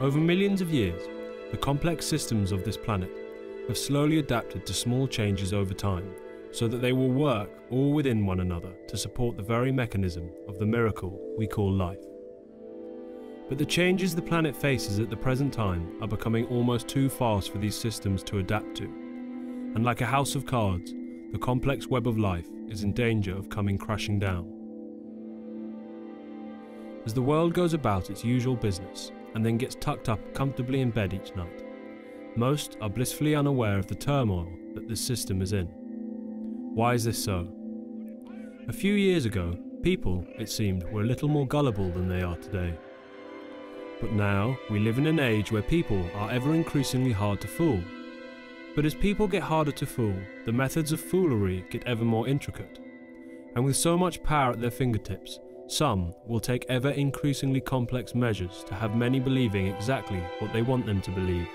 Over millions of years, the complex systems of this planet have slowly adapted to small changes over time, so that they will work all within one another to support the very mechanism of the miracle we call life. But the changes the planet faces at the present time are becoming almost too fast for these systems to adapt to, and like a house of cards, the complex web of life is in danger of coming crashing down. As the world goes about its usual business, and then gets tucked up comfortably in bed each night, most are blissfully unaware of the turmoil that this system is in. Why is this so? A few years ago, people, it seemed, were a little more gullible than they are today. But now, we live in an age where people are ever increasingly hard to fool. But as people get harder to fool, the methods of foolery get ever more intricate. And with so much power at their fingertips, some will take ever increasingly complex measures to have many believing exactly what they want them to believe.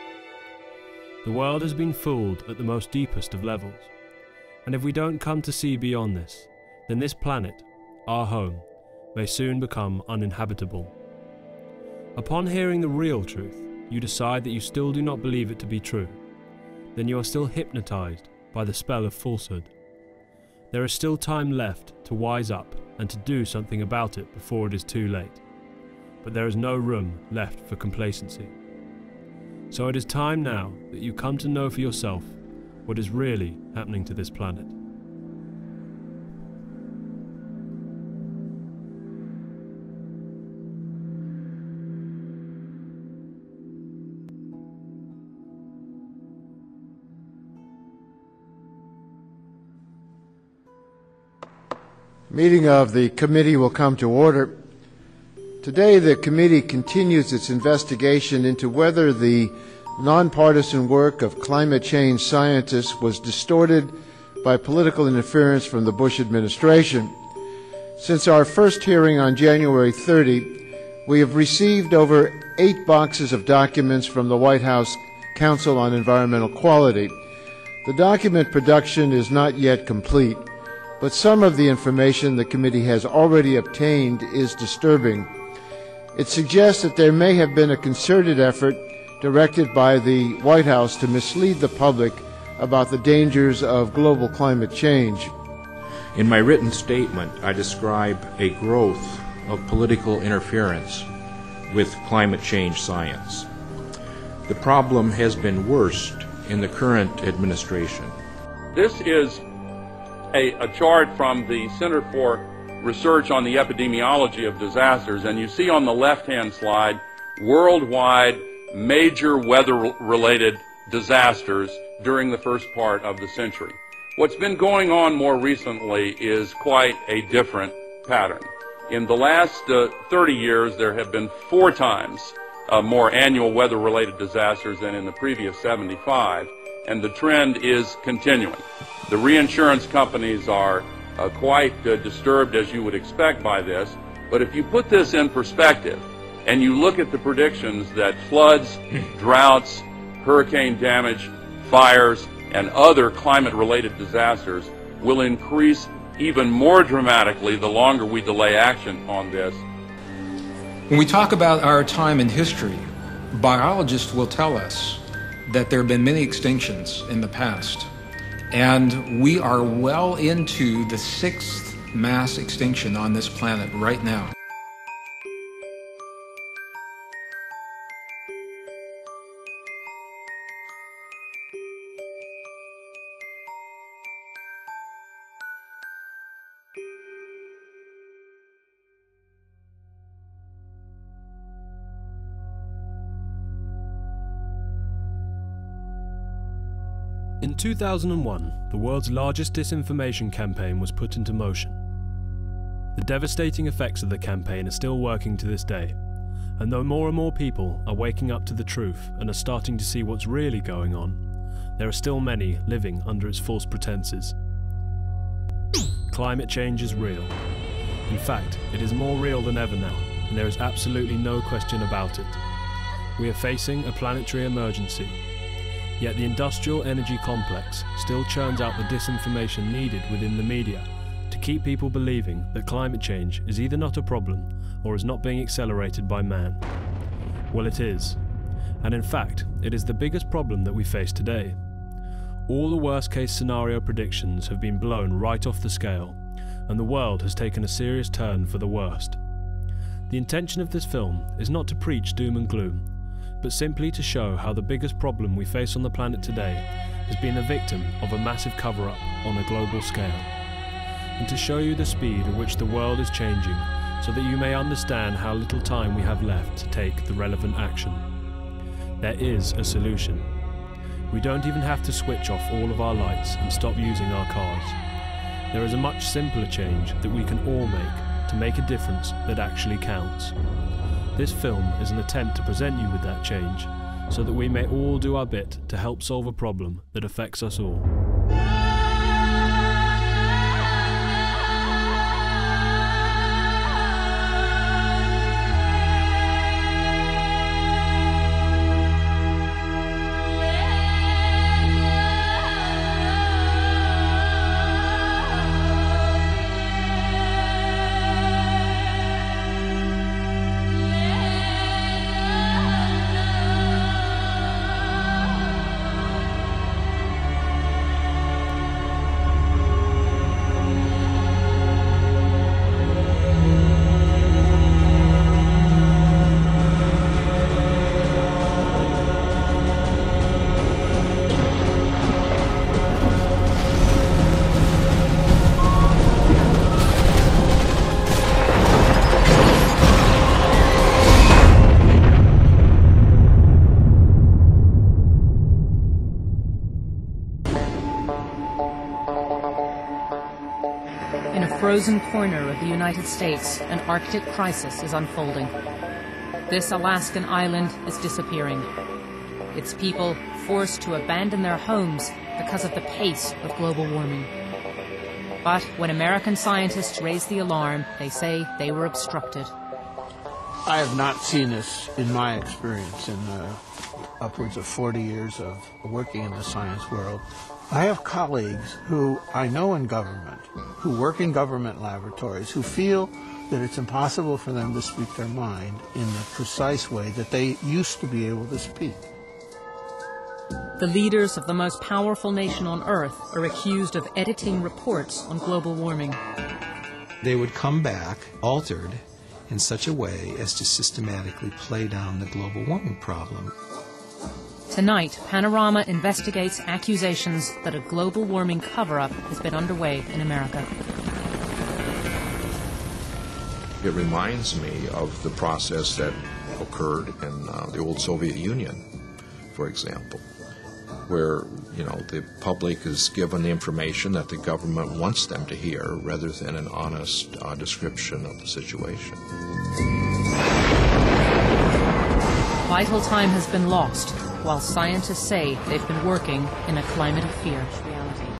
The world has been fooled at the most deepest of levels, and if we don't come to see beyond this, then this planet, our home, may soon become uninhabitable. Upon hearing the real truth, you decide that you still do not believe it to be true. Then you are still hypnotized by the spell of falsehood. There is still time left to wise up and to do something about it before it is too late. But there is no room left for complacency. So it is time now that you come to know for yourself what is really happening to this planet. Meeting of the committee will come to order. Today, the committee continues its investigation into whether the nonpartisan work of climate change scientists was distorted by political interference from the Bush administration. Since our first hearing on January 30, we have received over 8 boxes of documents from the White House Council on Environmental Quality. The document production is not yet complete, but some of the information the committee has already obtained is disturbing. It suggests that there may have been a concerted effort directed by the White House to mislead the public about the dangers of global climate change. In my written statement, I describe a growth of political interference with climate change science. The problem has been worst in the current administration. This is a chart from the Center for Research on the Epidemiology of Disasters, and you see on the left-hand slide worldwide major weather-related disasters during the first part of the century. What's been going on more recently is quite a different pattern. In the last 30 years, there have been 4 times more annual weather-related disasters than in the previous 75, and the trend is continuing. The reinsurance companies are quite disturbed, as you would expect by this, but if you put this in perspective and you look at the predictions that floods, droughts, hurricane damage, fires, and other climate-related disasters will increase even more dramatically the longer we delay action on this. When we talk about our time in history, biologists will tell us that there have been many extinctions in the past. And we are well into the 6th mass extinction on this planet right now. In 2001, the world's largest disinformation campaign was put into motion. The devastating effects of the campaign are still working to this day, and though more and more people are waking up to the truth and are starting to see what's really going on, there are still many living under its false pretenses. Climate change is real. In fact, it is more real than ever now, and there is absolutely no question about it. We are facing a planetary emergency. Yet the industrial energy complex still churns out the disinformation needed within the media to keep people believing that climate change is either not a problem or is not being accelerated by man. Well, it is. And in fact, it is the biggest problem that we face today. All the worst-case scenario predictions have been blown right off the scale, and the world has taken a serious turn for the worst. The intention of this film is not to preach doom and gloom, but simply to show how the biggest problem we face on the planet today has been the victim of a massive cover-up on a global scale, and to show you the speed at which the world is changing so that you may understand how little time we have left to take the relevant action. There is a solution. We don't even have to switch off all of our lights and stop using our cars. There is a much simpler change that we can all make to make a difference that actually counts. This film is an attempt to present you with that change, so that we may all do our bit to help solve a problem that affects us all. In a frozen corner of the United States, an Arctic crisis is unfolding. This Alaskan island is disappearing. Its people forced to abandon their homes because of the pace of global warming. But when American scientists raise the alarm, they say they were obstructed. I have not seen this in my experience in upwards of 40 years of working in the science world. I have colleagues who I know in government, who work in government laboratories, who feel that it's impossible for them to speak their mind in the precise way that they used to be able to speak. The leaders of the most powerful nation on Earth are accused of editing reports on global warming. They would come back altered in such a way as to systematically play down the global warming problem. Tonight, Panorama investigates accusations that a global warming cover-up has been underway in America. It reminds me of the process that occurred in the old Soviet Union, for example, where, the public is given the information that the government wants them to hear rather than an honest description of the situation. Vital time has been lost, while scientists say they've been working in a climate of fear.